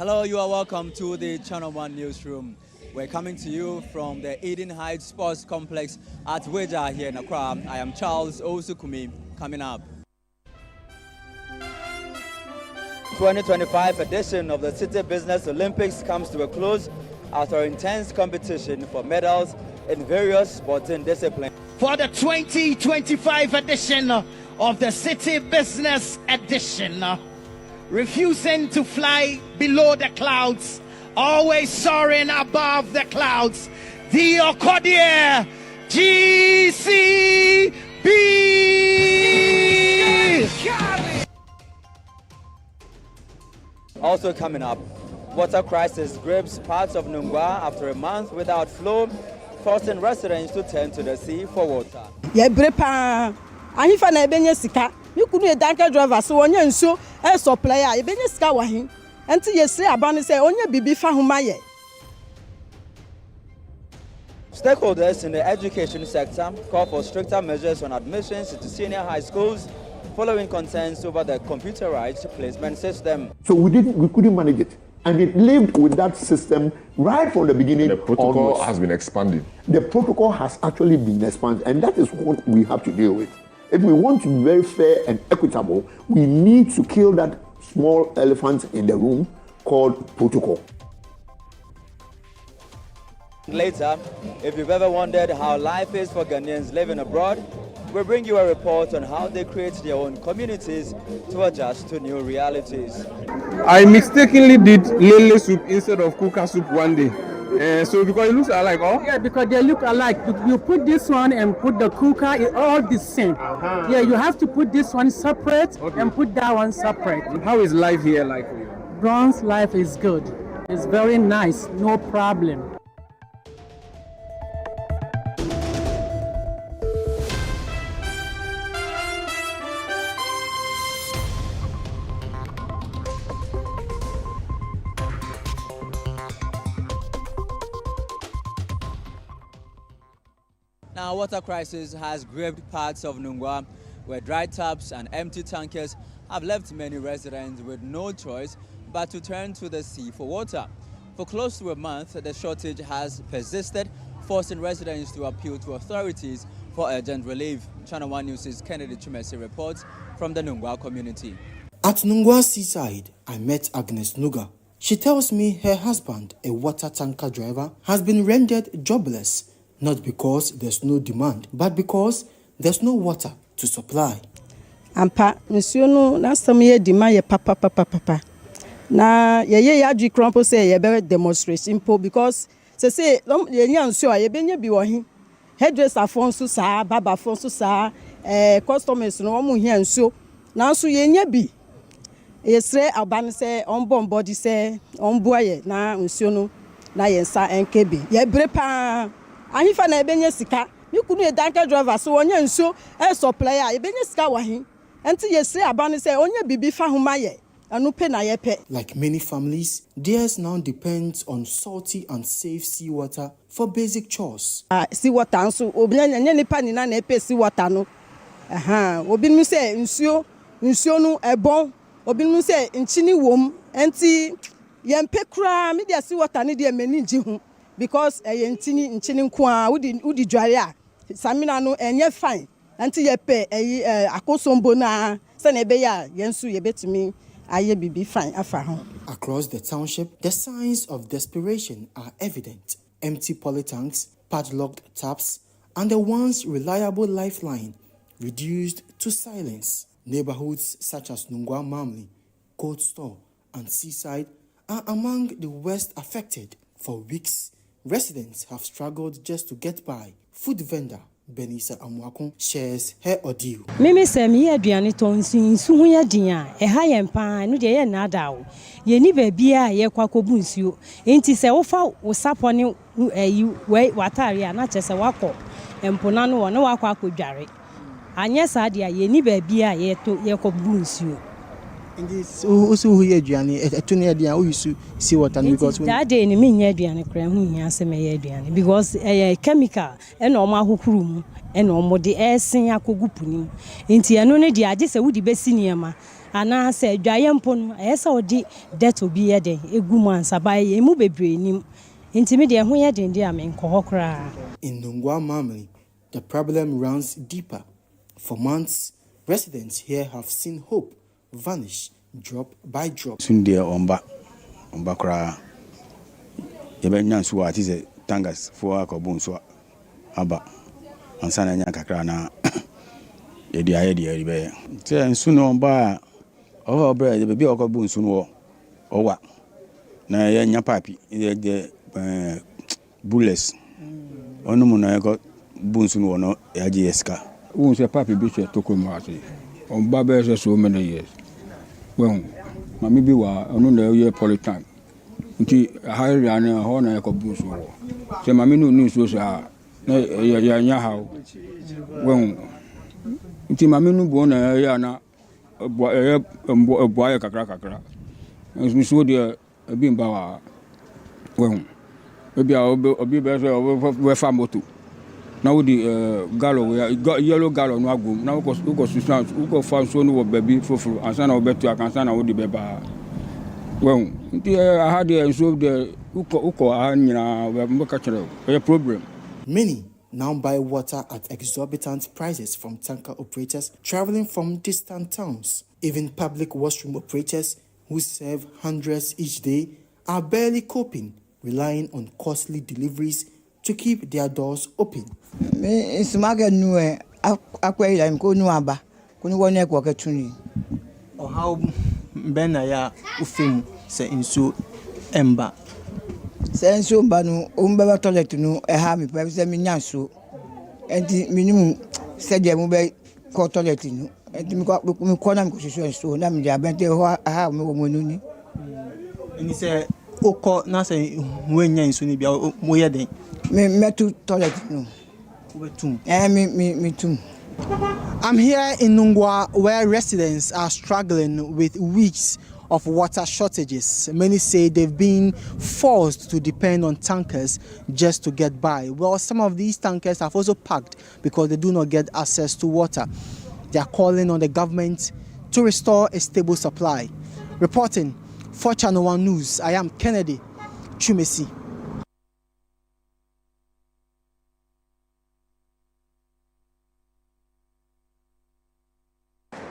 Hello, you are welcome to the Channel 1 Newsroom. We're coming to you from the Eden Heights Sports Complex at Weja here in Accra. I am Charles Osukumi. Coming up. 2025 edition of the City Business Olympics comes to a close after intense competition for medals in various sporting disciplines. For the 2025 edition of the City Business Edition, refusing to fly below the clouds, always soaring above the clouds, the Okodier GCB. Also coming up, water crisis grips parts of Nungua after a month without flow, forcing residents to turn to the sea for water. You couldn't tanker driver, so on your so as a player, you been a scowahin, until you say about say on your bibi fahumaye. Stakeholders in the education sector call for stricter measures on admissions to senior high schools following concerns over the computerized placement system. So we couldn't manage it. And it lived with that system right from the beginning. The protocol has been expanded. The protocol has actually been expanded, and that is what we have to deal with. If we want to be very fair and equitable, we need to kill that small elephant in the room called protocol. Later, if you've ever wondered how life is for Ghanaians living abroad, we'll bring you a report on how they create their own communities to adjust to new realities. I mistakenly did lele soup instead of kuka soup one day. So because it looks alike, oh? Yeah, because they look alike. You put this one and put the kuka, it's all the same. Yeah, you have to put this one separate and put that one separate. How is life here like for you? Bronze life is good. It's very nice, no problem. Now, water crisis has gripped parts of Nungua, where dry taps and empty tankers have left many residents with no choice but to turn to the sea for water. For close to a month, the shortage has persisted, forcing residents to appeal to authorities for urgent relief. Channel 1 News' Kennedy Chumesi reports from the Nungua community. At Nungua seaside, I met Agnes Nuga. She tells me her husband, a water tanker driver, has been rendered jobless. Not because there's no demand, but because there's no water to supply. Ampa, monsieur no, na some ye demand ye papa. Na ye adri crumple say ye be demonstration po because say ye nyan so ye be nya bi wo hin. Hairdresser fon so sa, baba fon so sa, customers no omo hian so. Na so ye nya bi. Yesre aban say on body say on boye na monsieur no na ye nsa enkebi. Ye bre pa Ahifa na ebenye sika, you couldn't tanker driver, so on your so as a player, ebenye sika wahin, until you say about say on your bibi fahumaye, and no pen yepe. Like many families, theirs now depends on salty and safe seawater for basic chores. Seawater, so Obian and any pan in an epe seawater no. Obinu say, Nsio no a bon, Obinu say, in chini womb, anti Yampekra, media seawater need a many jihum. Because a yentini in Chinikwa, Udi Dwaria, Samina no and ye fine until ye pay a cosombona, Sanebeya, Yensu ye bet me, I be fine after home. Across the township, the signs of desperation are evident. Empty polytanks, padlocked taps, and the once reliable lifeline reduced to silence. Neighborhoods such as Nungua Mamli, Cold Store, and Seaside are among the worst affected. For weeks, residents have struggled just to get by. Food vendor Benisa Amwakon shares her ordeal. Mimi say me aduane tonsin su ya din a ha ye mpa no de ye na dawo. Ye ni baby a ye kwakobu nsuo. Enti se wo fa wo sapone we watare a na chese wako empona no wo na wakọ akodware. Anye sa de a ye ni baby a ye to ye kwakobu nsuo. Indi so hu ye aduane eto ne aduane o yusu see water because that day ni me nya aduane kra hu nya se me ye aduane because chemical e na omo ahokuru mu e na omo de esen akogu punim enti eno ne de age se wudi besi niema ana se dwaye mpo no esa odi debt obi ye den egu mu ansabai emu bebre nim ntimi de ho ye den de amenko hokra. In Nungua Mamley, the problem runs deeper. For months, residents here have seen hope vanish drop by drop. Sunday omba kra yebenya so ati se tangas fo akobun so aba ansana nya kakra na yedi ayedi be te nsu no omba o bra ye be akobun su no owa na ye nya papi ye bullets onu mu na ko bunsu no no yaji eska won se papi bi che to ko mo ase omba be se so many years. Well, mami bi wa onu na ye politan nti high ran ho na ko bu so se mami no so sa na ya nya ha well nti mami no bo na ya na bo ya kakra nso so de bi mba wa well obi be so we fa moto na wo di gallo yellow gallo no agum na wo ko susans wo ko fa so no wo baby foforo ansa na wo betu akansa na wo di beba well nti had so the uko anyina we ka kire a problem. Many now buy water at exorbitant prices from tanker operators traveling from distant towns. Even public washroom operators who serve hundreds each day are barely coping, relying on costly deliveries to keep their doors open. Me smaga nuwe akwai la ko nuaba kuni woni ko ka tuni o how ben na ya ufim se insu emba se insu mba no umba toilet no ha mi pa se mi nyanso enti minimum se je mu be ko toilet no enti mi ko na mi ko so na mi ja bente ho ha mi wo monu ni ni se oko na se wenya insu ni bia mo ye den me metu toilet no me too. I'm here in Nungua where residents are struggling with weeks of water shortages. Many say they've been forced to depend on tankers just to get by. Well, some of these tankers have also packed because they do not get access to water. They are calling on the government to restore a stable supply. Reporting for Channel 1 News, I am Kennedy Chumesi.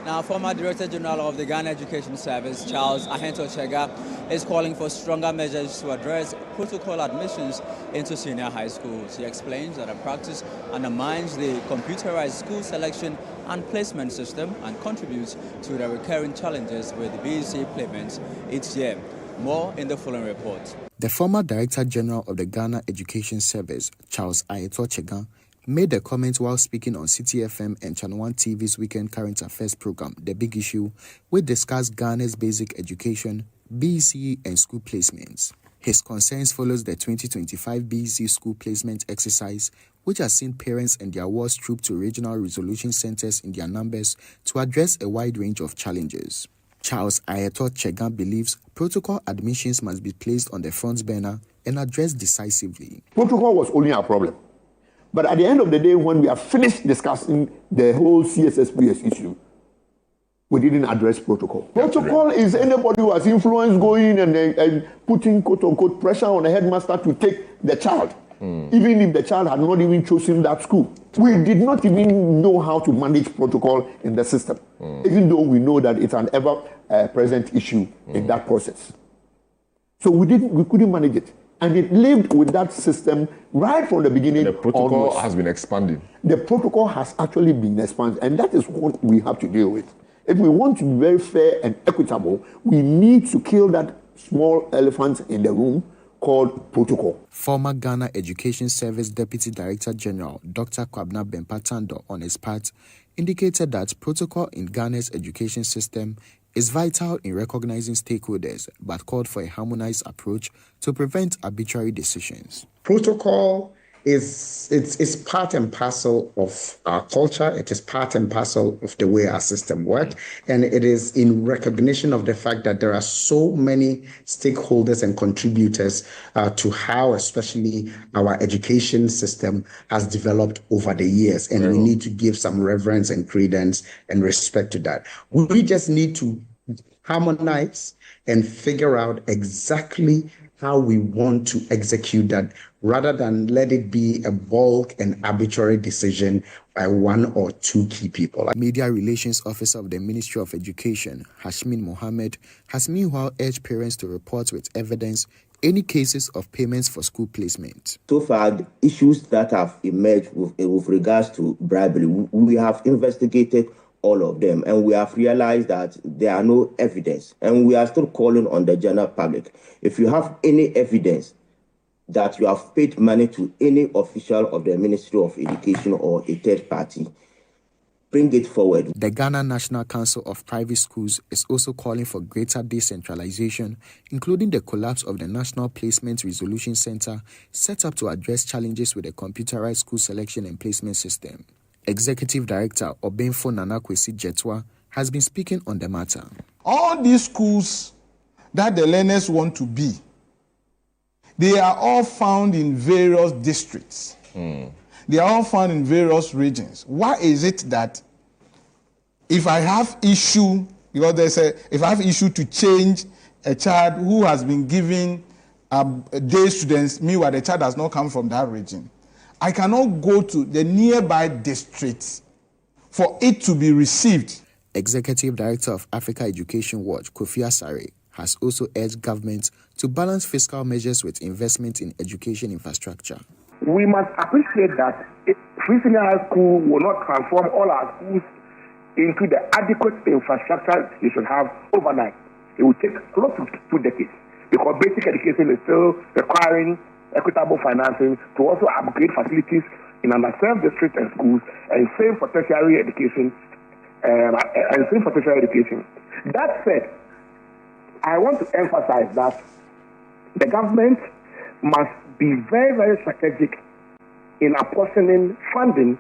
Now, former Director General of the Ghana Education Service, Charles Ahento Chega, is calling for stronger measures to address protocol admissions into senior high schools. He explains that the practice undermines the computerized school selection and placement system and contributes to the recurring challenges with BEC placements each year. More in the following report. The former Director General of the Ghana Education Service, Charles Ahento Chega, made the comment while speaking on City FM and Channel 1 TV's weekend current affairs program, The Big Issue, which discussed Ghana's basic education, BEC and school placements. His concerns follows the 2025 BEC school placement exercise, which has seen parents and their wards troop to regional resolution centers in their numbers to address a wide range of challenges. Charles Ahento Chega believes protocol admissions must be placed on the front burner and addressed decisively. Protocol was only our problem. But at the end of the day, when we have finished discussing the whole CSSPS issue, we didn't address protocol. Protocol is anybody who has influence going and putting quote-unquote pressure on the headmaster to take the child, even if the child had not even chosen that school. We did not even know how to manage protocol in the system, even though we know that it's an ever-present issue in that process. So we couldn't manage it. And it lived with that system right from the beginning. The protocol has been expanding. The protocol has actually been expanded, and that is what we have to deal with. If we want to be very fair and equitable, we need to kill that small elephant in the room called protocol. Former Ghana Education Service Deputy Director General Dr. Kwabna Bempatando, on his part, indicated that protocol in Ghana's education system is vital in recognizing stakeholders, but called for a harmonized approach to prevent arbitrary decisions. Protocol is part and parcel of our culture. It is part and parcel of the way our system works. And it is in recognition of the fact that there are so many stakeholders and contributors to how especially our education system has developed over the years. And we need to give some reverence and credence and respect to that. We just need to harmonize, and figure out exactly how we want to execute that rather than let it be a bulk and arbitrary decision by one or two key people. Media Relations Officer of the Ministry of Education, Hashmin Mohammed, has meanwhile urged parents to report with evidence any cases of payments for school placement. So far, the issues that have emerged with regards to bribery, we have investigated all of them, and we have realized that there are no evidence, and we are still calling on the general public. If you have any evidence that you have paid money to any official of the Ministry of Education or a third party, bring it forward. The Ghana National Council of Private Schools is also calling for greater decentralization, including the collapse of the National Placement Resolution Center set up to address challenges with the computerized school selection and placement system. Executive Director Obenfo Nanakwesi Jetwa has been speaking on the matter. All these schools that the learners want to be, they are all found in various districts. They are all found in various regions. Why is it that if I have issue, because if I have issue to change a child who has been given day students, meanwhile the child does not come from that region, I cannot go to the nearby districts for it to be received. Executive Director of Africa Education Watch, Kofi Asare, has also urged government to balance fiscal measures with investment in education infrastructure. We must appreciate that free senior high school will not transform all our schools into the adequate infrastructure they should have overnight. It will take close to 2 decades because basic education is still requiring equitable financing to also upgrade facilities in underserved districts and schools, and same for tertiary education. That said, I want to emphasize that the government must be very, very strategic in apportioning funding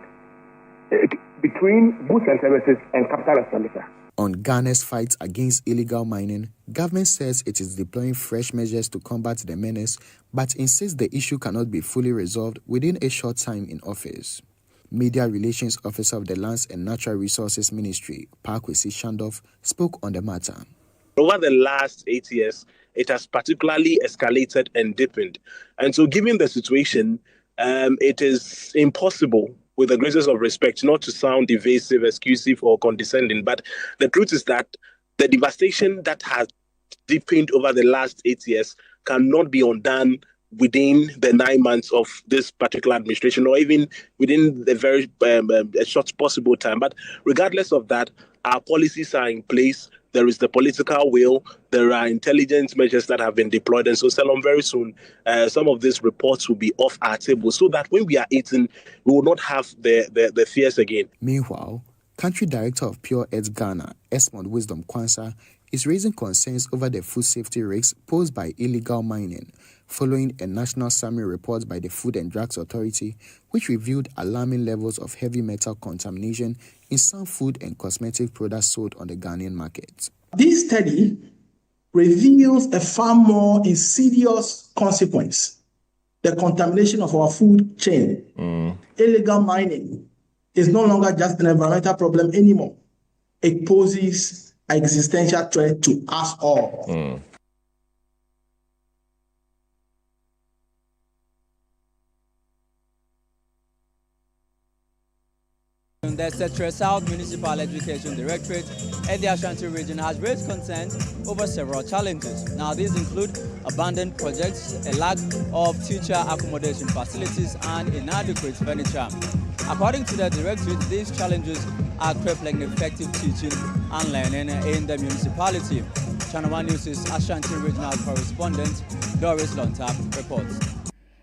between goods and services and capital expenditure. On Ghana's fight against illegal mining, government says it is deploying fresh measures to combat the menace, but insists the issue cannot be fully resolved within a short time in office. Media Relations Officer of the Lands and Natural Resources Ministry, Pakwesi Shandoff, spoke on the matter. Over the last 8 years, it has particularly escalated and deepened. And so given the situation, it is impossible, with the greatest of respect, not to sound evasive, exclusive, or condescending. But the truth is that the devastation that has deepened over the last 8 years cannot be undone within the 9 months of this particular administration, or even within the very short possible time. But regardless of that, our policies are in place. There is the political will. There are intelligence measures that have been deployed. And so, Salom, very soon, some of these reports will be off our table so that when we are eating, we will not have the fears again. Meanwhile, Country Director of Pure Earth Ghana, Esmond Wisdom Kwanzaa, is raising concerns over the food safety risks posed by illegal mining, following a national summary report by the Food and Drugs Authority, which revealed alarming levels of heavy metal contamination in some food and cosmetic products sold on the Ghanaian market. This study reveals a far more insidious consequence: the contamination of our food chain. Illegal mining is no longer just an environmental problem anymore. It poses an existential threat to us all. The Central South Municipal Education Directorate and the Ashanti region has raised concerns over several challenges. Now, these include abandoned projects, a lack of teacher accommodation facilities, and inadequate furniture. According to the Directorate, these challenges are crippling effective teaching and learning in the municipality. Channel 1 News' Ashanti Regional Correspondent Doris Lontap reports.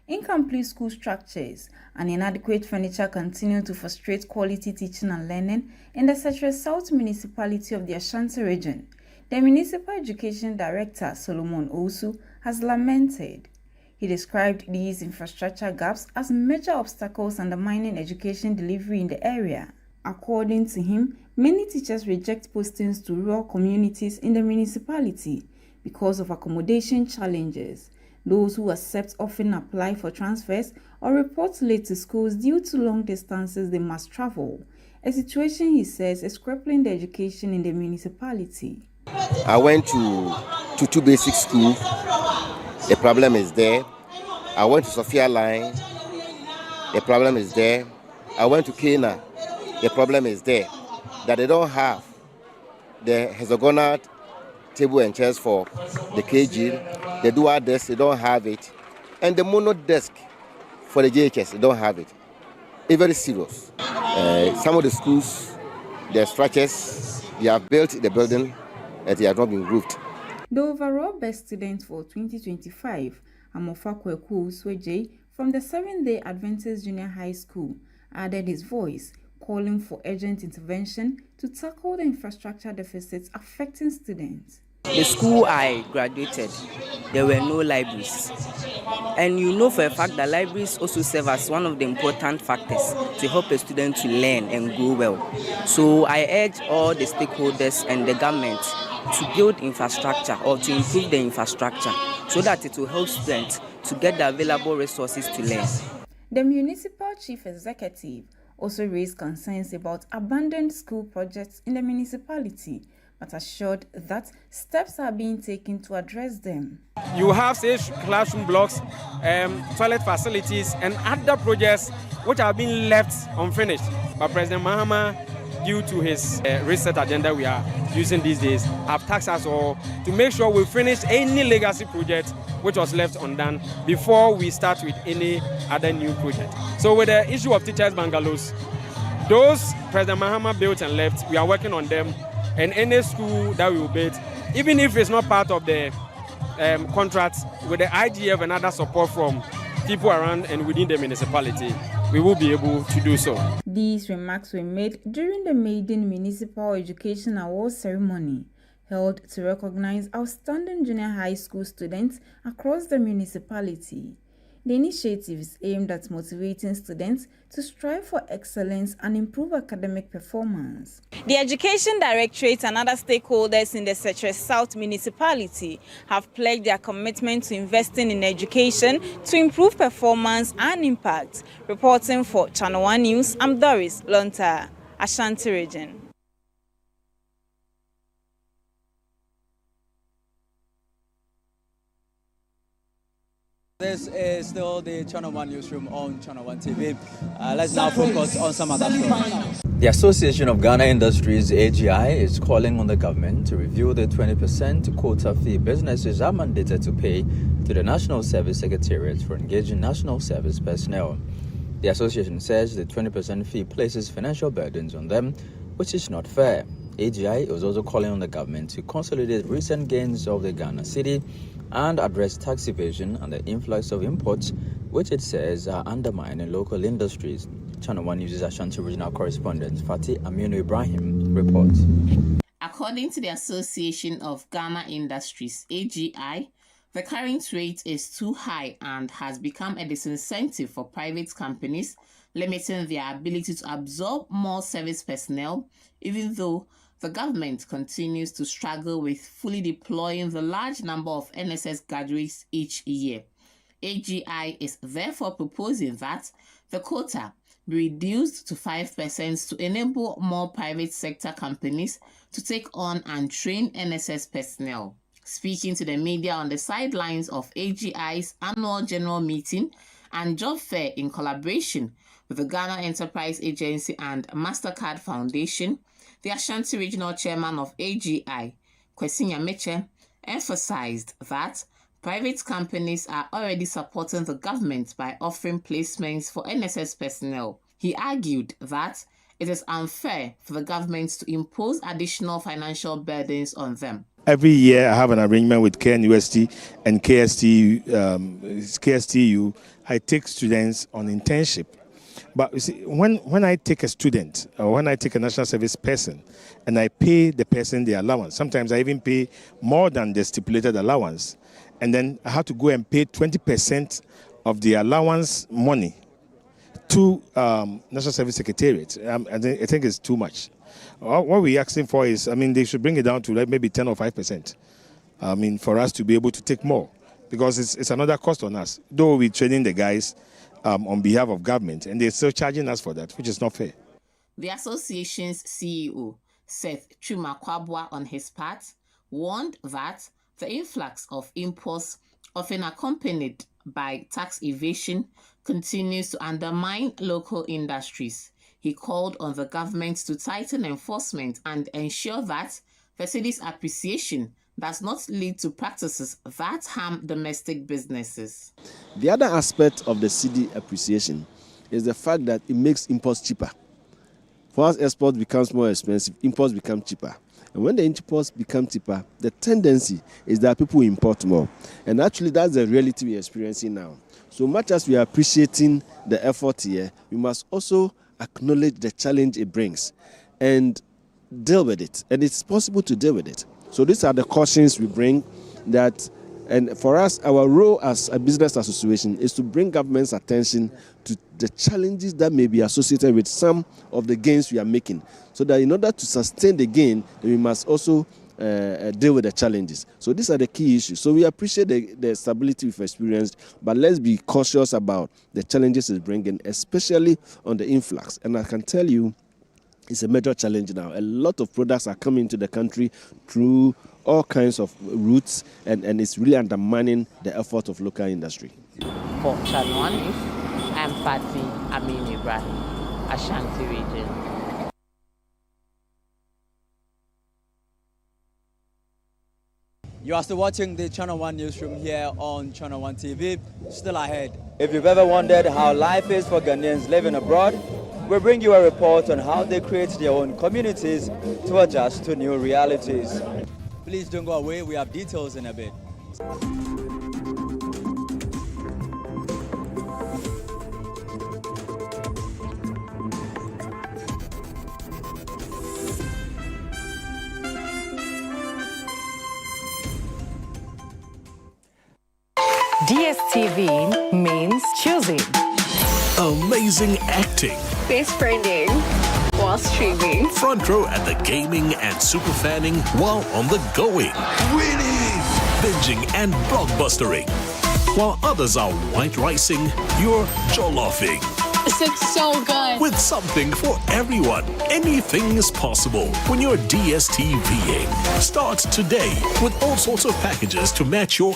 Incomplete school structures and inadequate furniture continue to frustrate quality teaching and learning in the Central South Municipality of the Ashanti region. The Municipal Education Director, Solomon Osu, has lamented. He described these infrastructure gaps as major obstacles undermining education delivery in the area. According to him, many teachers reject postings to rural communities in the municipality because of accommodation challenges. Those who accept often apply for transfers or report late to schools due to long distances they must travel, a situation he says is crippling the education in the municipality. I went to Tutu Basic School. The problem is there. I went to Sophia Line. The problem is there. I went to Kena. The problem is there. That they don't have the hexagonal table and chairs for the KG. The dual desk, they don't have it. And the mono desk for the JHS, they don't have it. It's very serious. Some of the schools, their structures, they have built the building and they have not been roofed. The overall best student for 2025, Amofa Kweku Usweje from the 7th-day Adventist Junior High School, added his voice, calling for urgent intervention to tackle the infrastructure deficits affecting students. The school I graduated, there were no libraries. And you know for a fact that libraries also serve as one of the important factors to help a student to learn and grow well. So I urge all the stakeholders and the government to build infrastructure or to improve the infrastructure so that it will help students to get the available resources to learn. The municipal chief executive also raised concerns about abandoned school projects in the municipality, but assured that steps are being taken to address them. You have, say, classroom blocks, toilet facilities, and other projects which have been left unfinished. But President Mahama, due to his reset agenda we are using these days, have tasked us all to make sure we finish any legacy project which was left undone before we start with any other new project. So with the issue of teachers' bungalows, those President Mahama built and left, we are working on them. And any school that we will build, even if it's not part of the contract, with the IGF and other support from people around and within the municipality, we will be able to do so. These remarks were made during the maiden Municipal Education Awards ceremony held to recognize outstanding junior high school students across the municipality. The initiative is aimed at motivating students to strive for excellence and improve academic performance. The Education Directorate and other stakeholders in the Setre South municipality have pledged their commitment to investing in education to improve performance and impact. Reporting for Channel 1 News, I'm Doris Lonta, Ashanti Region. This is still the Channel 1 Newsroom on Channel 1 TV. Let's now focus on some other stories. The Association of Ghana Industries, AGI, is calling on the government to review the 20% quota fee businesses are mandated to pay to the National Service Secretariat for engaging national service personnel. The association says the 20% fee places financial burdens on them, which is not fair. AGI is also calling on the government to consolidate recent gains of the Ghana city and address tax evasion and the influx of imports, which it says are undermining local industries. Channel 1 News' Ashanti Regional Correspondent Fatih Aminu Ibrahim reports. According to the Association of Ghana Industries, AGI, the current rate is too high and has become a disincentive for private companies, limiting their ability to absorb more service personnel, even though the government continues to struggle with fully deploying the large number of NSS graduates each year. AGI is therefore proposing that the quota be reduced to 5% to enable more private sector companies to take on and train NSS personnel. Speaking to the media on the sidelines of AGI's annual general meeting and job fair in collaboration with the Ghana Enterprise Agency and MasterCard Foundation, the Ashanti Regional Chairman of AGI, Kwesi Nyameche, emphasized that private companies are already supporting the government by offering placements for NSS personnel. He argued that it is unfair for the government to impose additional financial burdens on them. Every year I have an arrangement with KNUST and KSTU. I take students on internship. But you see, when I take a student or when I take a national service person and I pay the person the allowance, sometimes I even pay more than the stipulated allowance, and then I have to go and pay 20% of the allowance money to National Service Secretariat. I think it's too much. What we're asking for is, they should bring it down to like maybe 10 or 5%. For us to be able to take more, because it's another cost on us. Though we're training the guys on behalf of government, and they're still charging us for that, which is not fair. The association's CEO, Seth Chuma Kwabwa, on his part, warned that the influx of imports, often accompanied by tax evasion, continues to undermine local industries. He called on the government to tighten enforcement and ensure that the cedi's appreciation does not lead to practices that harm domestic businesses. The other aspect of the cedi appreciation is the fact that it makes imports cheaper. Once export becomes more expensive, imports become cheaper. And when the imports become cheaper, the tendency is that people import more. And actually, that's the reality we're experiencing now. So much as we are appreciating the effort here, we must also acknowledge the challenge it brings and deal with it. And it's possible to deal with it. So these are the cautions we bring that, and for us, our role as a business association is to bring government's attention to the challenges that may be associated with some of the gains we are making. So that in order to sustain the gain, we must also deal with the challenges. So these are the key issues. So we appreciate the stability we've experienced, but let's be cautious about the challenges it's bringing, especially on the influx. And I can tell you, it's a major challenge now. A lot of products are coming into the country through all kinds of routes, and it's really undermining the effort of local industry. For Channel News, I'm Fatty Amin Ibrahim, Ashanti region. You are still watching the Channel 1 Newsroom here on Channel 1 TV. Still ahead. If you've ever wondered how life is for Ghanaians living abroad, we bring you a report on how they create their own communities to adjust to new realities. Please don't go away, we have details in a bit. DSTV means choosing. Amazing acting. Face friending while streaming. Front row at the gaming and super fanning while on the going. Winning! Binging and blockbustering. While others are white ricing, you're jolloffing. This looks so good. With something for everyone. Anything is possible when you're DSTVing. Start today with all sorts of packages to match your...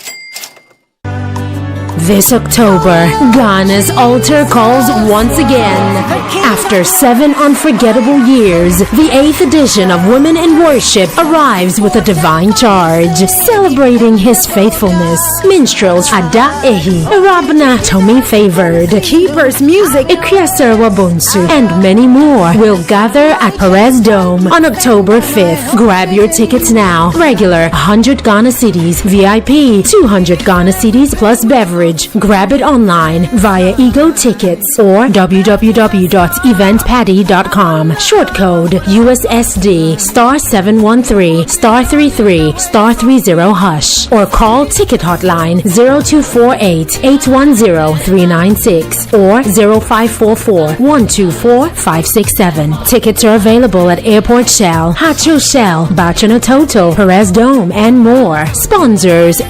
This October, Ghana's altar calls once again. After 7 unforgettable years, the 8th edition of Women in Worship arrives with a divine charge. Celebrating his faithfulness, minstrels Ada Ehi, Rabna Tomi Favored, Keepers Music Ikriaser Wabonsu, and many more will gather at Perez Dome on October 5th. Grab your tickets now. Regular 100 Ghana cedis, VIP 200 Ghana cedis plus beverage. Grab it online via Ego Tickets or www.eventpaddy.com. Short code USSD *713 *33 *30 or call Ticket Hotline 0248 810 396 or 0544 124 567. Tickets are available at Airport Shell, Hacho Shell, Bachana Toto, Perez Dome, and more. Sponsors,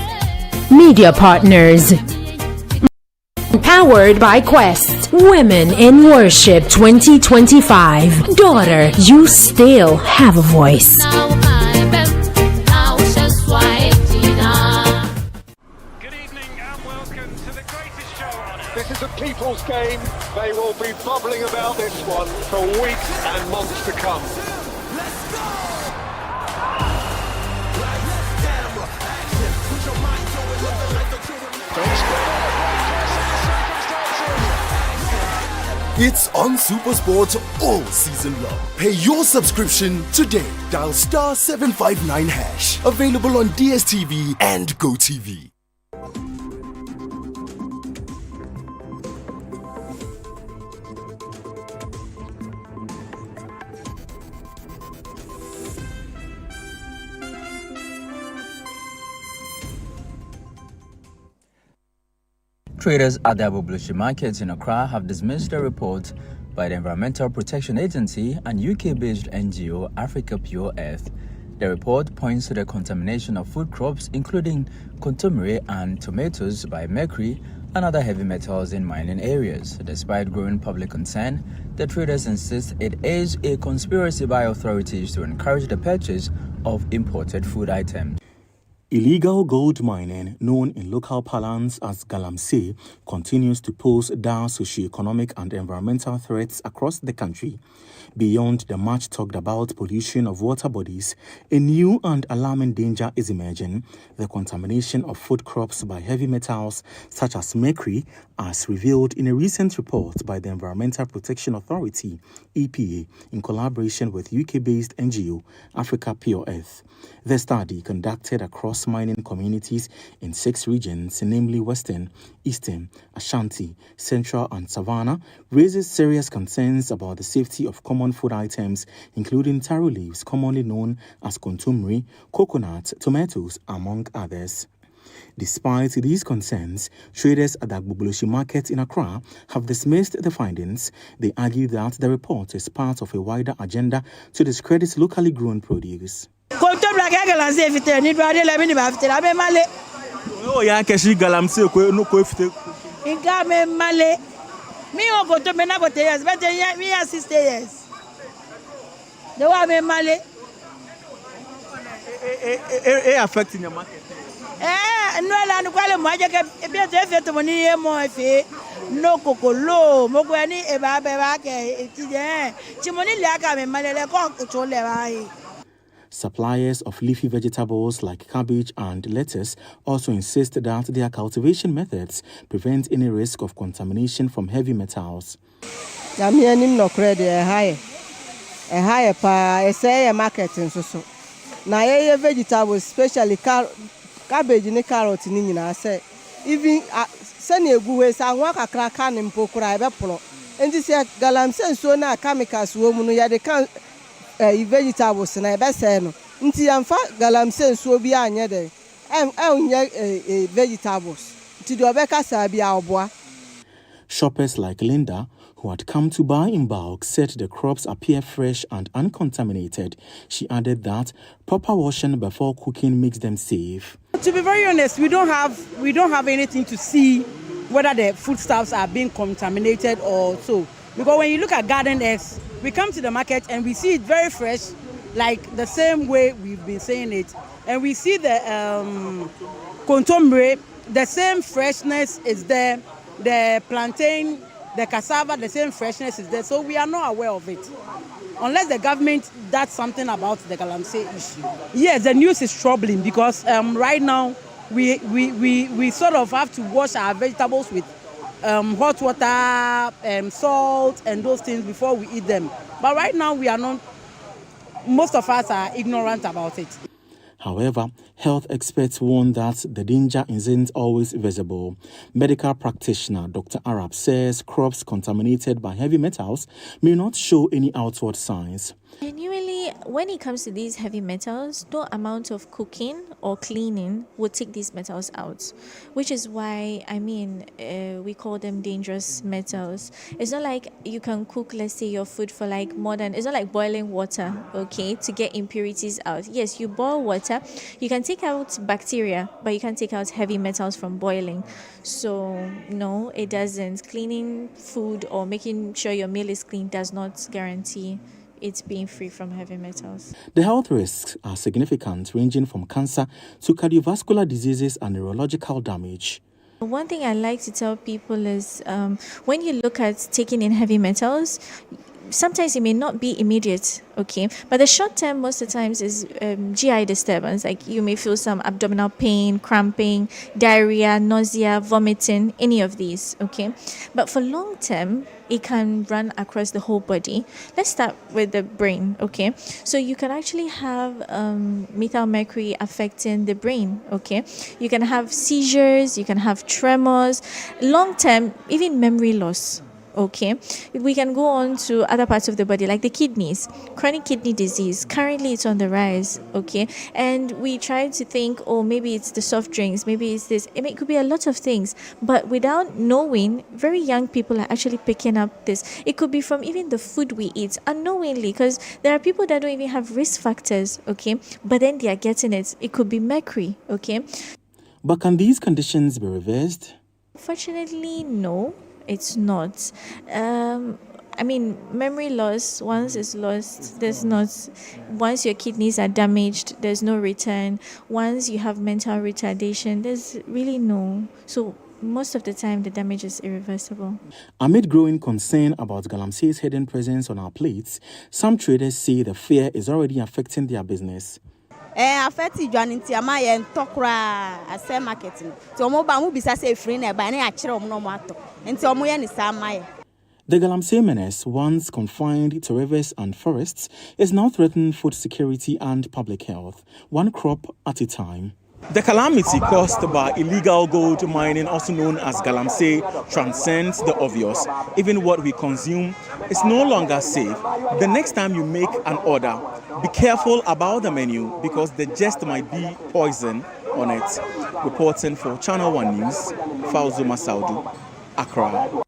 media partners. Powered by Quest. Women in Worship 2025. Daughter, you still have a voice. Good evening and welcome to the greatest show on earth. This is a people's game. They will be bubbling about this one for weeks and months to come. It's on SuperSport all season long. Pay your subscription today. Dial *759#. Available on DSTV and GoTV. Traders at the Abublushi markets in Accra have dismissed a report by the Environmental Protection Agency and UK-based NGO Africa Pure Earth. The report points to the contamination of food crops, including contumely and tomatoes, by mercury and other heavy metals in mining areas. Despite growing public concern, the traders insist it is a conspiracy by authorities to encourage the purchase of imported food items. Illegal gold mining, known in local parlance as galamsey, continues to pose dire socio-economic and environmental threats across the country. Beyond the much talked about pollution of water bodies, a new and alarming danger is emerging: the contamination of food crops by heavy metals such as mercury, as revealed in a recent report by the Environmental Protection Authority, EPA, in collaboration with UK-based NGO Africa Pure Earth. The study, conducted across mining communities in 6 regions, namely Western, Eastern, Ashanti, Central and Savannah, raises serious concerns about the safety of common food items, including taro leaves, commonly known as contumely, coconut, tomatoes, among others. Despite these concerns, traders at the Agbogboleshi market in Accra have dismissed the findings. They argue that the report is part of a wider agenda to discredit locally grown produce. Affecting your market. No cocolo, Mogwani, Suppliers of leafy vegetables like cabbage and lettuce also insist that their cultivation methods prevent any risk of contamination from heavy metals. A higher marketing so. Now, vegetables, especially cabbage and carrot, I say, even send a good way, I walk a crack and pokora, and this year galamsey so now chemicals woman, ya they can't vegetables and I best say no. Until I'm fat galamsey so be a vegetables. To do a better sabi our boy. Shoppers like Linda, who had come to buy in bulk, said the crops appear fresh and uncontaminated. She added that proper washing before cooking makes them safe. To be very honest, we don't have anything to see whether the foodstuffs are being contaminated or so. Because when you look at garden eggs, we come to the market and we see it very fresh, like the same way we've been saying it. And we see the contombre, the same freshness is there. The plantain, the cassava, the same freshness is there. So we are not aware of it. Unless the government does something about the galamsey issue. Yes, the news is troubling because right now we sort of have to wash our vegetables with hot water, salt and those things before we eat them. But right now we are not, most of us are ignorant about it. However, health experts warn that the danger isn't always visible. Medical practitioner Dr. Arab says crops contaminated by heavy metals may not show any outward signs. Genuinely, when it comes to these heavy metals, no amount of cooking or cleaning would take these metals out, which is why, we call them dangerous metals. It's not like you can cook, let's say, your food for like it's not like boiling water, okay, to get impurities out. Yes, you boil water, you can take out bacteria, but you can't take out heavy metals from boiling. So, no, it doesn't. Cleaning food or making sure your meal is clean does not guarantee it's being free from heavy metals. The health risks are significant, ranging from cancer to cardiovascular diseases and neurological damage. One thing I like to tell people is when you look at taking in heavy metals, sometimes it may not be immediate, okay? But the short term, most of the times, is GI disturbance. Like you may feel some abdominal pain, cramping, diarrhea, nausea, vomiting, any of these, okay? But for long term, it can run across the whole body. Let's start with the brain, okay? So you can actually have methyl mercury affecting the brain, okay? You can have seizures, you can have tremors, long term, even memory loss. Okay, we can go on to other parts of the body like the kidneys, chronic kidney disease. Currently it's on the rise, okay, and we try to think, oh, maybe it's the soft drinks, maybe it's this. It could be a lot of things, but without knowing, very young people are actually picking up this. It could be from even the food we eat unknowingly, because there are people that don't even have risk factors, okay, but then they are getting it. It could be mercury, okay. But can these conditions be reversed? Fortunately, no, it's not. I mean, memory loss, once it's lost, there's not. Once your kidneys are damaged, there's no return. Once you have mental retardation, there's really no. So, most of the time, the damage is irreversible. Amid growing concern about Galamsey's hidden presence on our plates, some traders say the fear is already affecting their business. Affecti Juaninti Amaya and Tokra as same marketing. To Moba bisa say free by any actual no matter. And to Moyan is Samaya. The Galamsey menace, once confined to rivers and forests, is now threatening food security and public health, one crop at a time. The calamity caused by illegal gold mining, also known as Galamsey, transcends the obvious. Even what we consume is no longer safe. The next time you make an order, be careful about the menu because there just might be poison on it. Reporting for Channel 1 News, Fauzuma Saudu, Accra.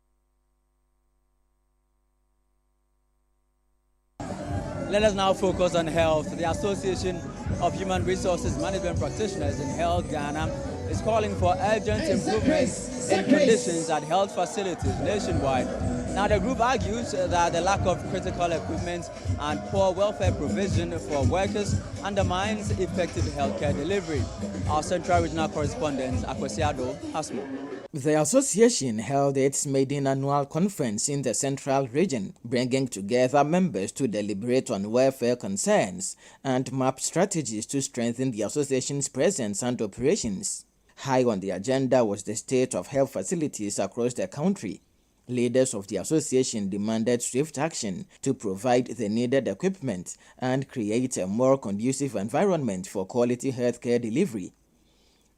Let us now focus on health. The Association of Human Resources Management Practitioners in Health Ghana is calling for urgent improvements in conditions at health facilities nationwide. Now, the group argues that the lack of critical equipment and poor welfare provision for workers undermines effective healthcare delivery. Our Central Regional Correspondent, Akwesiado, has more. The association held its maiden annual conference in the Central Region, bringing together members to deliberate on welfare concerns and map strategies to strengthen the association's presence and operations. High on the agenda was the state of health facilities across the country. Leaders of the association demanded swift action to provide the needed equipment and create a more conducive environment for quality healthcare delivery.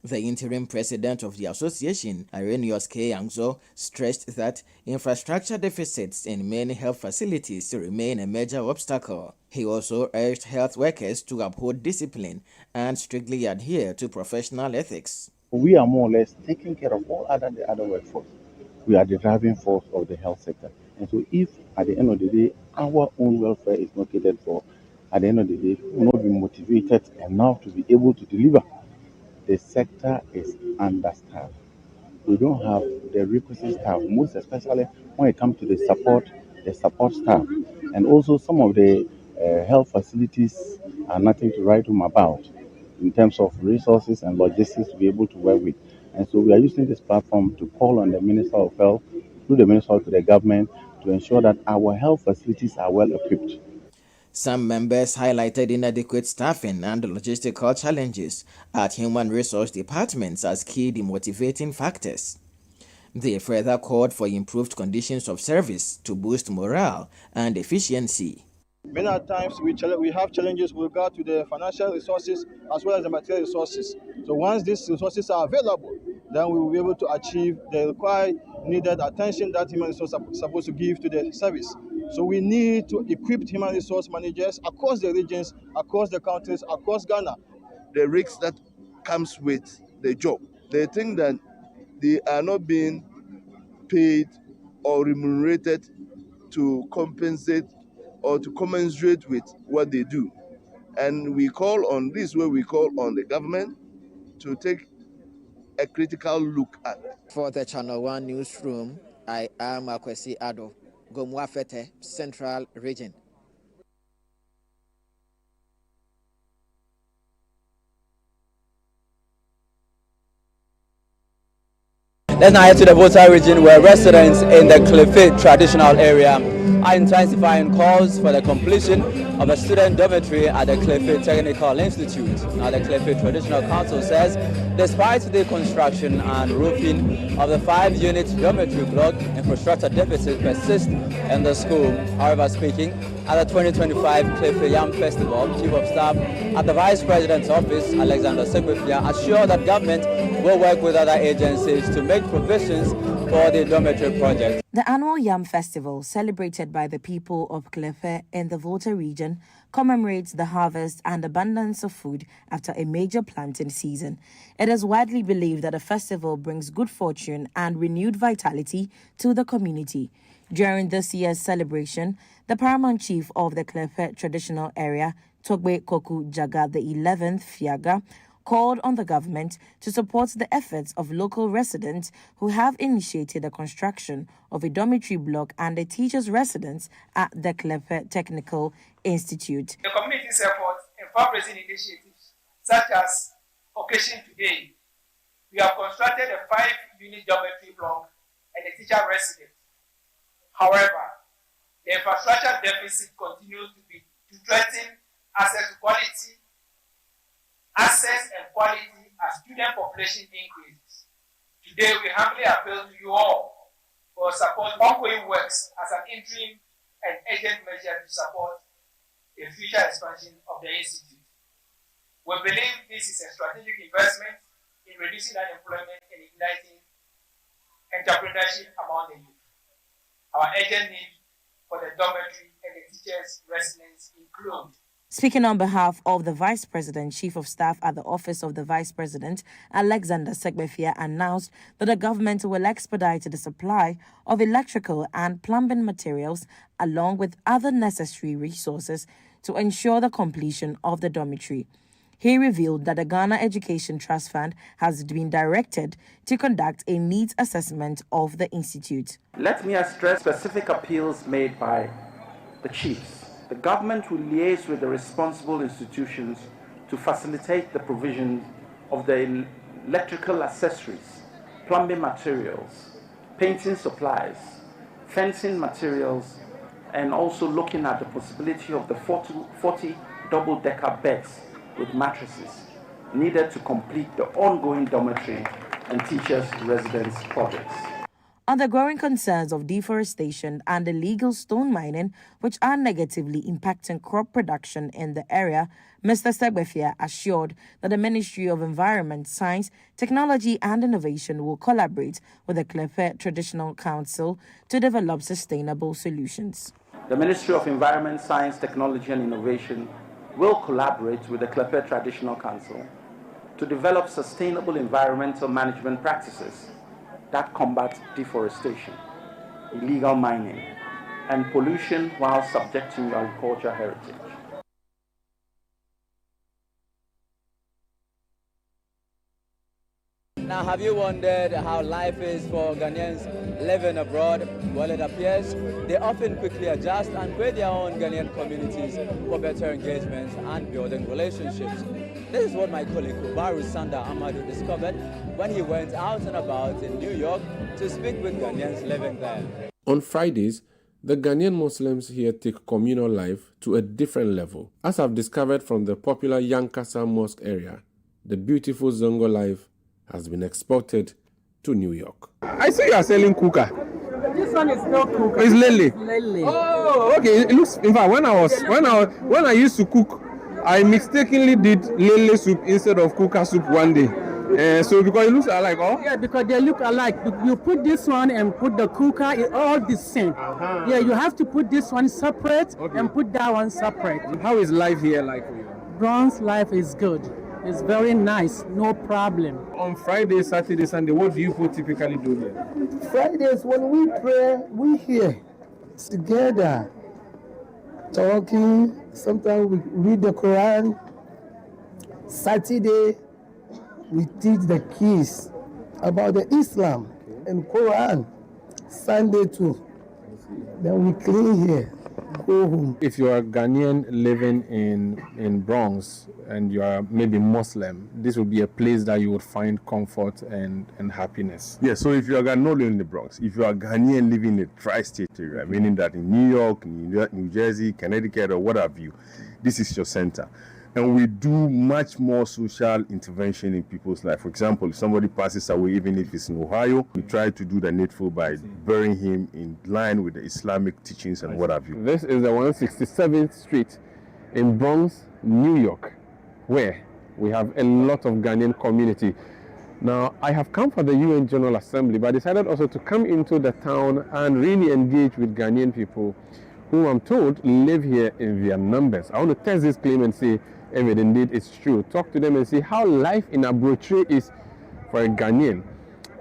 The interim president of the association, Arrhenius K. Angzo, stressed that infrastructure deficits in many health facilities remain a major obstacle. He also urged health workers to uphold discipline and strictly adhere to professional ethics. We are more or less taking care of all the other workforce. We are the driving force of the health sector. And so if at the end of the day, our own welfare is not catered for, at the end of the day, we will not be motivated enough to be able to deliver. The sector is understaffed. We don't have the requisite staff, most especially when it comes to the support staff. And also some of the health facilities are nothing to write home about in terms of resources and logistics to be able to work with. And so we are using this platform to call on the Minister of Health, through the Minister to the government, to ensure that our health facilities are well equipped. Some members highlighted inadequate staffing and logistical challenges at human resource departments as key demotivating factors. They further called for improved conditions of service to boost morale and efficiency. Many times we have challenges with regard to the financial resources as well as the material resources. So once these resources are available, then we will be able to achieve the required needed attention that human resources are supposed to give to the service. So we need to equip human resource managers across the regions, across the countries, across Ghana. The risks that comes with the job, they think that they are not being paid or remunerated to compensate or to commensurate with what they do. And we call on the government to take a critical look at. For the Channel 1 Newsroom, I am Akwesiado, Gomwafete, Central Region. Let's now head to the Volta region where residents in the Clifford traditional area are intensifying calls for the completion of a student dormitory at the Clifford Technical Institute. Now, the Clifford Traditional Council says despite the construction and roofing of the 5-unit dormitory block, infrastructure deficits persist in the school. However, speaking at the 2025 Clifford Yam Festival, Chief of Staff at the Vice President's office, Alexander Segbefia, assured that government will work with other agencies to make provisions for the dormitory project. The annual Yam Festival, celebrated by the people of Clefe in the Volta region, commemorates the harvest and abundance of food after a major planting season. It is widely believed that the festival brings good fortune and renewed vitality to the community. During this year's celebration, the paramount chief of the Clefe traditional area, Togbe Koku Jaga the 11th Fiaga, called on the government to support the efforts of local residents who have initiated the construction of a dormitory block and a teachers' residence at the Klepe Technical Institute. The community's efforts in fundraising initiatives such as Occasion Today, we have constructed a 5-unit dormitory block and a teacher residence. However, the infrastructure deficit continues to threaten access and quality as student population increases. Today, we humbly appeal to you all for support ongoing works as an interim and urgent measure to support the future expansion of the institute. We believe this is a strategic investment in reducing unemployment and igniting entrepreneurship among the youth. Our urgent need for the dormitory and the teachers' residence include. Speaking on behalf of the Vice President, Chief of Staff at the Office of the Vice President, Alexander Segbefia, announced that the government will expedite the supply of electrical and plumbing materials along with other necessary resources to ensure the completion of the dormitory. He revealed that the Ghana Education Trust Fund has been directed to conduct a needs assessment of the institute. Let me stress specific appeals made by the chiefs. The government will liaise with the responsible institutions to facilitate the provision of the electrical accessories, plumbing materials, painting supplies, fencing materials, and also looking at the possibility of the 40 double-decker beds with mattresses needed to complete the ongoing dormitory and teachers' residence projects. On the growing concerns of deforestation and illegal stone mining, which are negatively impacting crop production in the area, Mr. Segbefia assured that the Ministry of Environment, Science, Technology and Innovation will collaborate with the Klepe Traditional Council to develop sustainable solutions. The Ministry of Environment, Science, Technology and Innovation will collaborate with the Klepe Traditional Council to develop sustainable environmental management practices that combat deforestation, illegal mining, and pollution while subjecting our cultural heritage. Now, have you wondered how life is for Ghanaians living abroad? Well, it appears they often quickly adjust and create their own Ghanaian communities for better engagement and building relationships. This is what my colleague Kubaru Sanda Amadou discovered when he went out and about in New York to speak with Ghanaians living there. On Fridays, the Ghanaian Muslims here take communal life to a different level. As I've discovered from the popular Yankasa Mosque area, the beautiful Zongo life has been exported to New York. I see you are selling kuka. This one is not kuka. It's lele. Lele. Oh, okay. It looks. In fact, when I used to cook, I mistakenly did lele soup instead of kuka soup one day. So because it looks alike, oh? Yeah, because they look alike. You put this one and put the kuka, it's all the same. Yeah, you have to put this one separate and put that one separate. How is life here like for you? Bronze life is good. It's very nice, no problem. On Friday, Saturday, Sunday, what do you typically do here? Fridays, when we pray, we hear together, talking. Sometimes we read the Quran. Saturday, we teach the kids about the Islam and Quran. Sunday too. Then we clean here, go home. If you are Ghanaian living in Bronx and you are maybe Muslim, this would be a place that you would find comfort and happiness. Yeah, so if you are Ghanaian not living in the Bronx, if you are Ghanaian living in the tri-state area, meaning that in New York, New Jersey, Connecticut, or what have you, this is your center. And we do much more social intervention in people's life. For example, if somebody passes away, even if it's in Ohio, we try to do the needful by burying him in line with the Islamic teachings and what have you. This is the 167th Street in Bronx, New York, where we have a lot of Ghanaian community. Now, I have come for the UN General Assembly, but I decided also to come into the town and really engage with Ghanaian people who I'm told live here in their numbers. I want to test this claim and see if it indeed is true. Talk to them and see how life in Abrotre is for a Ghanaian.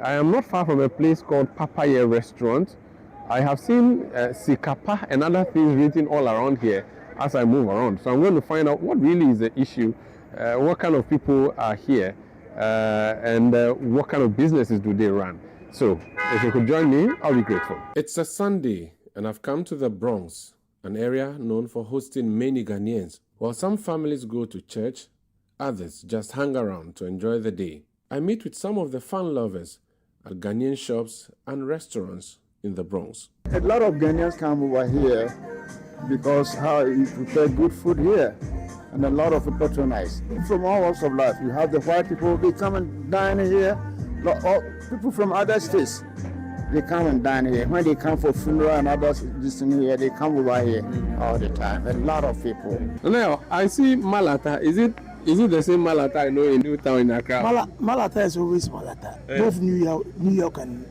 I am not far from a place called Papaya Restaurant. I have seen Sikapa and other things written all around here as I move around. So I'm going to find out what really is the issue what kind of people are here, and what kind of businesses do they run. So if you could join me, I'll be grateful. It's a Sunday, and I've come to the Bronx, an area known for hosting many Ghanaians. While some families go to church, others just hang around to enjoy the day. I meet with some of the fun lovers at Ghanaian shops and restaurants in the Bronx. A lot of Ghanaians come over here because how you prepare good food here, and a lot of people patronize. From all walks of life, you have the white people, they come and dine here. People from other states, they come and dine here. When they come for funeral and others, this thing here, they come over here all the time. A lot of people. Now, I see Malata. Is it the same Malata I know in Newtown in Accra? Malata is always Malata. Both New York and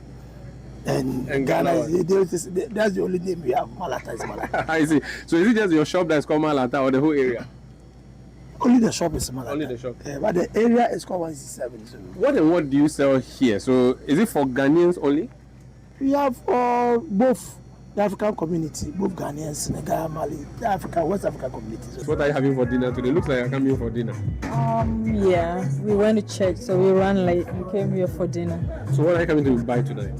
Ghana. That's the only name we have. Malata is Malata. I see. So is it just your shop that's called Malata or the whole area? Only the shop is Malata. Only the shop. But the area is called 167. So. What do you sell here? So is it for Ghanaians only? We have both the African community, both Ghanaians, Senegal, Mali, Africa, West African communities. So what are you having for dinner today? Looks like you're coming for dinner. Yeah, we went to church, so we ran late. We came here for dinner. So what are you coming to buy tonight?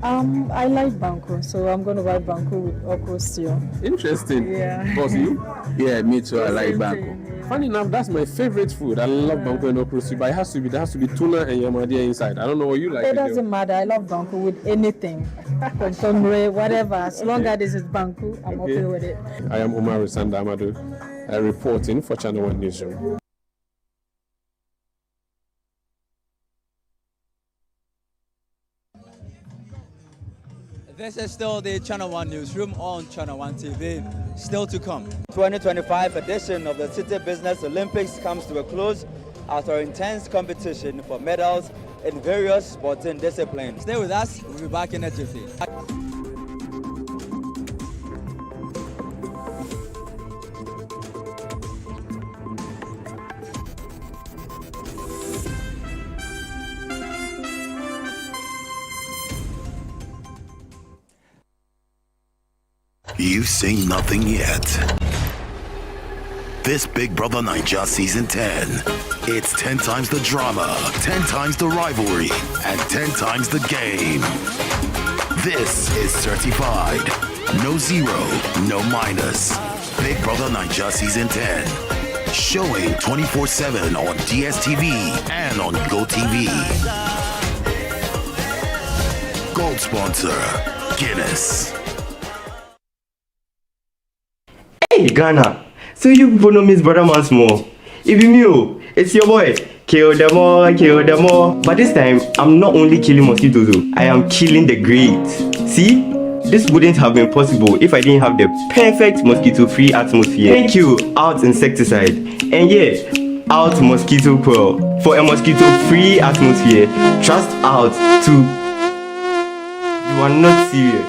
I like banku, so I'm going to buy banku with okra stew. Interesting. Yeah. Boss, you? Yeah, me too. I like banku. Funny enough, that's my favorite food. I love banku and okra stew, but there has to be tuna and yamadia inside. I don't know what you like. It doesn't matter. I love banku with anything, contemporary, whatever. As long as this is banku, I'm okay with it. I am Umar Sanda Amadou, reporting for Channel 1 Newsroom. This is still the Channel 1 Newsroom on Channel 1 TV. Still to come. 2025 edition of the City Business Olympics comes to a close after intense competition for medals in various sporting disciplines. Stay with us. We'll be back in a jiffy. You've seen nothing yet. This Big Brother Naija Season 10. It's 10 times the drama, 10 times the rivalry, and 10 times the game. This is certified. No zero, no minus. Big Brother Naija Season 10. Showing 24/7 on DSTV and on GoTV. Gold sponsor, Guinness. Hey Ghana, so you people know Miss Brother Man Small. If you knew, it's your boy. Kill them all, kill them all. But this time, I'm not only killing mosquitoes, I am killing the greats. See, this wouldn't have been possible if I didn't have the perfect mosquito-free atmosphere. Thank you, Out Insecticide. And yeah, Out Mosquito Coil. For a mosquito-free atmosphere, trust Out to... You are not serious.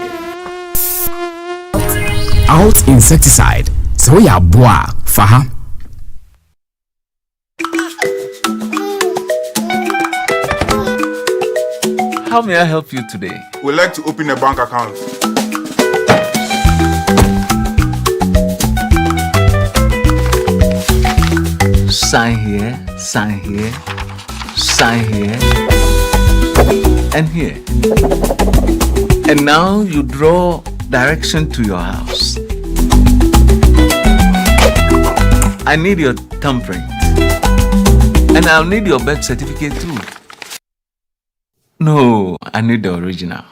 Out Insecticide. So ya boa faha. How may I help you today? We'd like to open a bank account. Sign here, sign here, sign here, and here. And now you draw direction to your house. I need your thumbprint. And I'll need your birth certificate too. No, I need the original.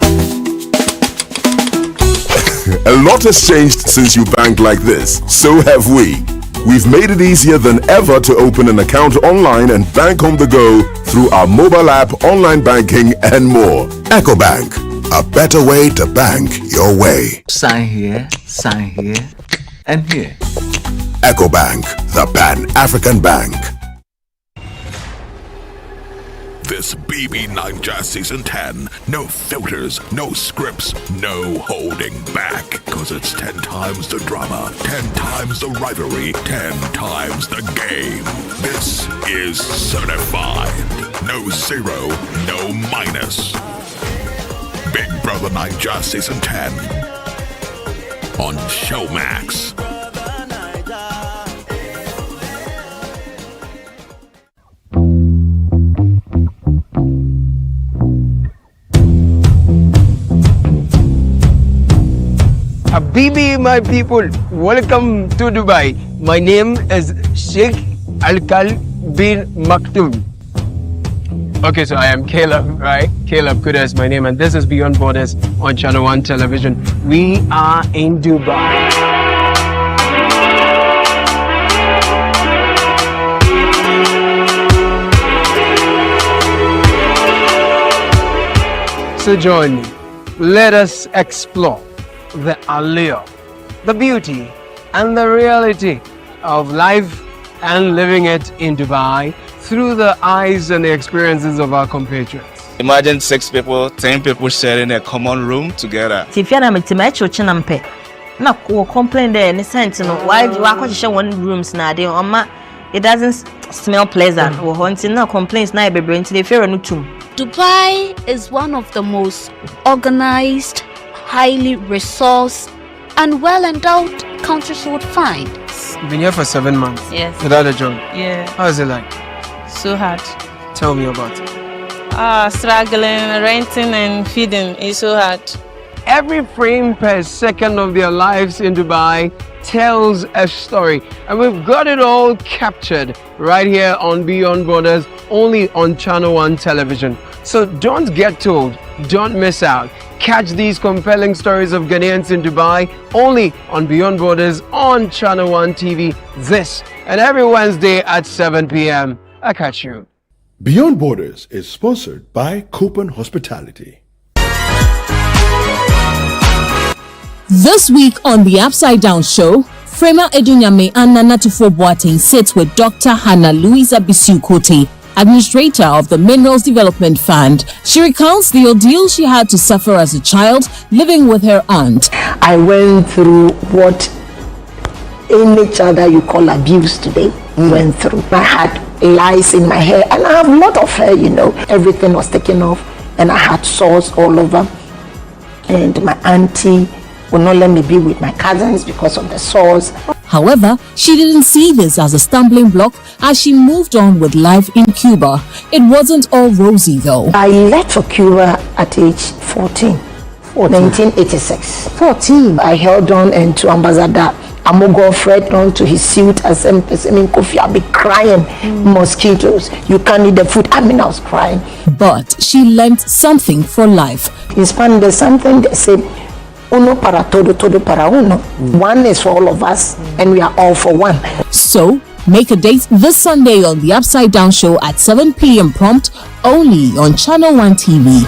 A lot has changed since you banked like this. So have we. We've made it easier than ever to open an account online and bank on the go through our mobile app, online banking, and more. EcoBank, a better way to bank your way. Sign here, and here. EcoBank, the Pan-African Bank. This BB Naija Season 10. No filters, no scripts, no holding back. Cause it's 10 times the drama, 10 times the rivalry, 10 times the game. This is certified. No zero, no minus. Big Brother Naija Season 10 on Showmax. Habibi, my people, welcome to Dubai. My name is Sheikh Alkal bin Maktoum. Okay, so I am Caleb, right? Caleb Kuda is my name, and this is Beyond Borders on Channel 1 Television. We are in Dubai. So join me. Let us explore the allure, the beauty, and the reality of life and living it in Dubai through the eyes and the experiences of our compatriots. Imagine 6 people, 10 people sharing a common room together. If you're not to na complain there in the sense, why do you share one rooms now? It doesn't smell pleasant. Or haunting no complaints now be bring to the fair no tomb. Dubai is one of the most organized, highly resourced, and well-endowed countries you would find. You've been here for 7 months. Yes. Without a job. Yeah. How is it like? So hard. Tell me about it. Struggling, renting and feeding is so hard. Every frame per second of their lives in Dubai tells a story, and we've got it all captured right here on Beyond Borders, only on Channel 1 Television. So don't get told, don't miss out. Catch these compelling stories of Ghanaians in Dubai only on Beyond Borders on Channel 1 TV this and every Wednesday at 7 p.m. I catch you. Beyond Borders is sponsored by Copen Hospitality. This week on the Upside Down Show, Frema Edunyame and Nana Tufo-Boateng sits with Dr. Hannah Louisa Bisukote, administrator of the Minerals Development Fund. She recounts the ordeal she had to suffer as a child living with her aunt. I went through what any child that you call abuse today went through. I had lice in my hair, and I have a lot of hair, everything was taken off, and I had sores all over. And my auntie would not let me be with my cousins because of the sores. However, she didn't see this as a stumbling block as she moved on with life in Cuba. It wasn't all rosy though. I left for Cuba at age 14. 1986. 14. I held on and to Ambassador Amogo Fred on to his suit as Kofi. I'll be crying. Mosquitoes. You can't eat the food. I was crying. But she learned something for life. In Spanish, there's something they say, uno para todo, todo para uno. One is for all of us, and we are all for one. So, make a date this Sunday on the Upside Down Show at 7 p.m. prompt, only on Channel 1 TV.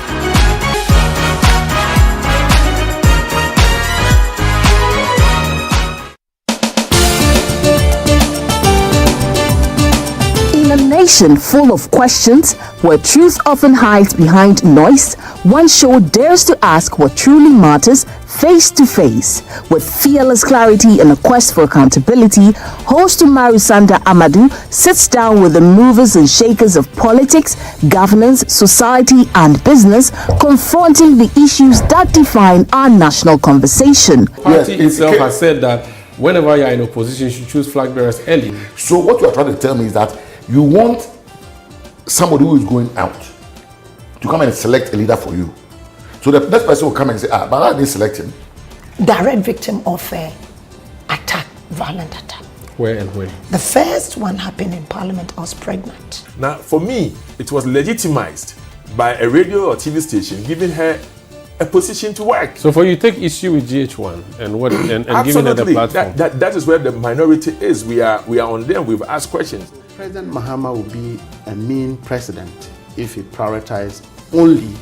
In a nation full of questions, where truth often hides behind noise, one show dares to ask what truly matters face to face. With fearless clarity and a quest for accountability, host Umaru Sanda Amadou sits down with the movers and shakers of politics, governance, society, and business, confronting the issues that define our national conversation. The party itself has said that whenever you are in opposition, you should choose flag bearers early. So what you are trying to tell me is that you want somebody who is going out to come and select a leader for you. So the next person will come and say, but I didn't select him. Direct victim of attack, violent attack. Where and when? The first one happened in Parliament. I was pregnant. Now, for me, it was legitimized by a radio or TV station giving her a position to work. So for you, take issue with GH1 and what and giving her the platform. That is where the minority is. We are on them. We've asked questions. President Mahama will be a mean president if he prioritizes only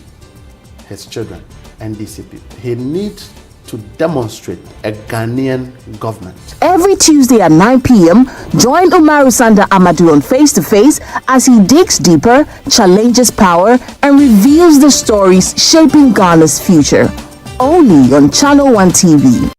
his children and DCP. He needs to demonstrate a Ghanaian government. Every Tuesday at 9 p.m., join Umaru Sanda Amadou on Face to Face as he digs deeper, challenges power, and reveals the stories shaping Ghana's future. Only on Channel 1 TV.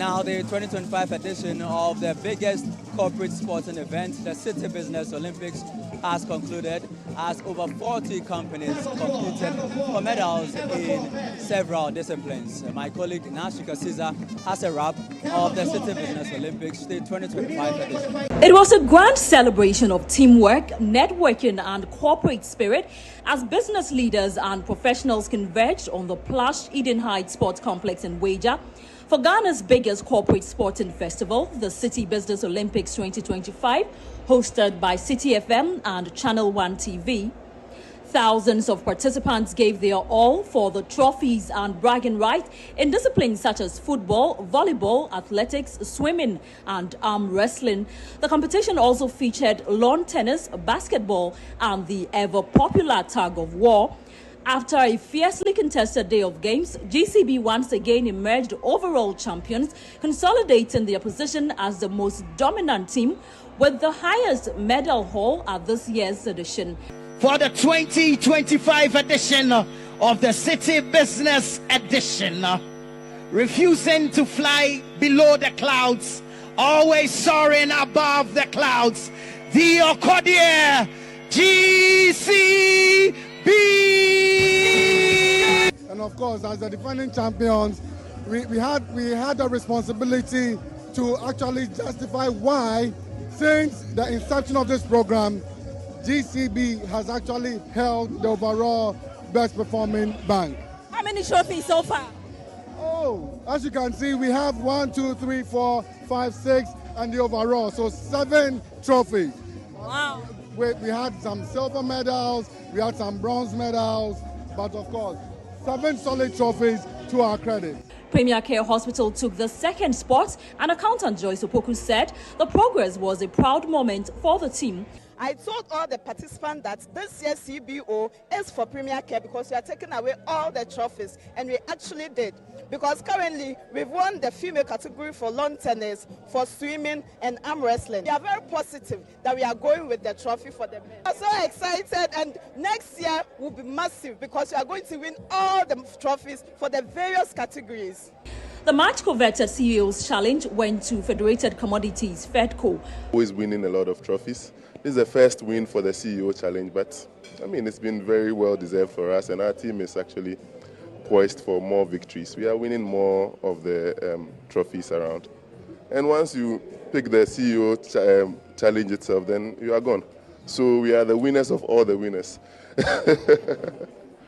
Now, the 2025 edition of the biggest corporate sporting event, the City Business Olympics, has concluded as over 40 companies competed for medals in several disciplines. My colleague Nashika Caesar has a wrap of the City Business Olympics, the 2025 edition. It was a grand celebration of teamwork, networking and corporate spirit as business leaders and professionals converged on the plush Eden Heights Sports Complex in Waja for Ghana's biggest corporate sporting festival, the City Business Olympics 2025, hosted by City FM and Channel 1 TV. Thousands of participants gave their all for the trophies and bragging rights in disciplines such as football, volleyball, athletics, swimming, and arm wrestling. The competition also featured lawn tennis, basketball, and the ever-popular tug of war. After a fiercely contested day of games, GCB once again emerged overall champions, consolidating their position as the most dominant team with the highest medal haul at this year's edition. For the 2025 edition of the City Business Edition, refusing to fly below the clouds, always soaring above the clouds, the Okodier GCB. And of course, as the defending champions, we had a responsibility to actually justify why, since the inception of this program, GCB has actually held the overall best performing bank. How many trophies so far? Oh, as you can see, we have 1, 2, 3, 4, 5, 6, and the overall, so 7 trophies. Wow. We had some silver medals, we had some bronze medals, but of course, 7 solid trophies to our credit. Premier Care Hospital took the second spot, and accountant Joyce Opoku said the progress was a proud moment for the team. I told all the participants that this year's CBO is for Premier Care because we are taking away all the trophies, and we actually did. Because currently, we've won the female category for lawn tennis, for swimming, and arm wrestling. We are very positive that we are going with the trophy for the men. We are so excited, and next year will be massive because we are going to win all the trophies for the various categories. The much coveted CEO's challenge went to Federated Commodities, FedCo. Always winning a lot of trophies. This is the first win for the CEO challenge, but I mean, it's been very well deserved for us, and our team is actually poised for more victories. We are winning more of the trophies around. And once you pick the CEO challenge itself, then you are gone. So we are the winners of all the winners.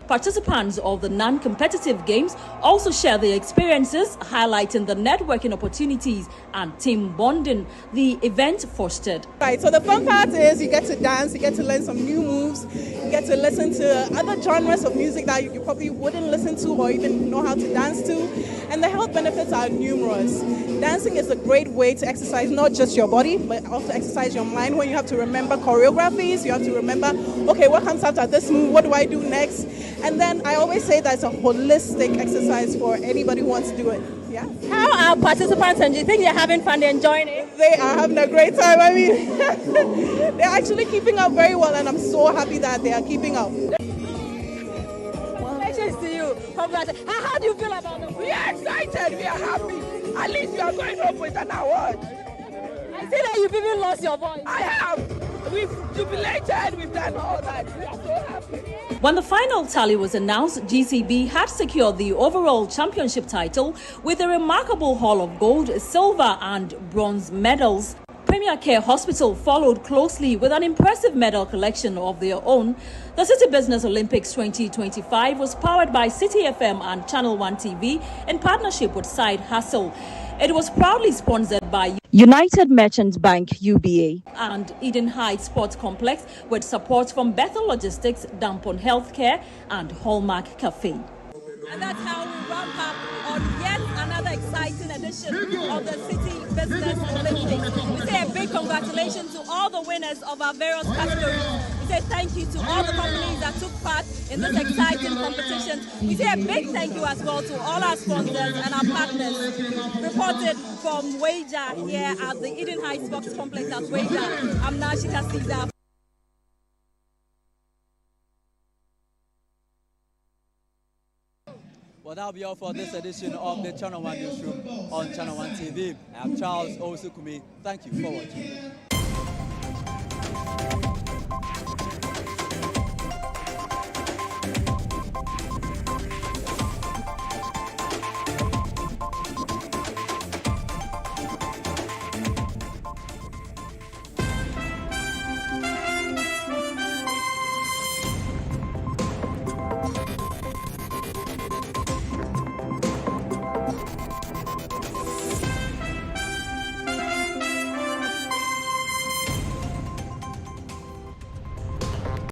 Participants of the non-competitive games also share their experiences, highlighting the networking opportunities and team bonding the event fostered. Right, so the fun part is you get to dance, you get to learn some new moves, you get to listen to other genres of music that you probably wouldn't listen to or even know how to dance to, and the health benefits are numerous. Dancing is a great way to exercise not just your body, but also exercise your mind when you have to remember choreographies, you have to remember, okay, what comes after this move, what do I do next? And then I always say that it's a holistic exercise for anybody who wants to do it. Yeah. How are participants, and do you think they're having fun, they're enjoying it? They are having a great time. I mean, they're actually keeping up very well, and I'm so happy that they are keeping up. Congratulations to you. Congratulations. How do you feel about it? We are excited. We are happy. At least you are going home with an award. I see that you've even lost your voice. I have. We've jubilated. We've done all that. We are so happy. When the final tally was announced, GCB had secured the overall championship title with a remarkable haul of gold, silver and bronze medals. Premier Care Hospital followed closely with an impressive medal collection of their own. The City Business Olympics 2025 was powered by City FM and Channel 1 TV in partnership with Side Hustle. It was proudly sponsored by United Merchants Bank UBA and Eden Heights Sports Complex with support from Bethel Logistics, Dampon Healthcare and Hallmark Cafe. And that's how we wrap up on yet another exciting edition of the City Business Olympics. We say a big congratulations to all the winners of our various categories. We say thank you to all the companies that took part in this exciting competition. We say a big thank you as well to all our sponsors and our partners. Reported from Waja here at the Eden Heights Sports Complex at Waja, I'm Nashika Caesar. Well, that'll be all for this edition of the Channel 1 Newsroom on Channel 1 TV. I am Charles Osukumi. Thank you for watching.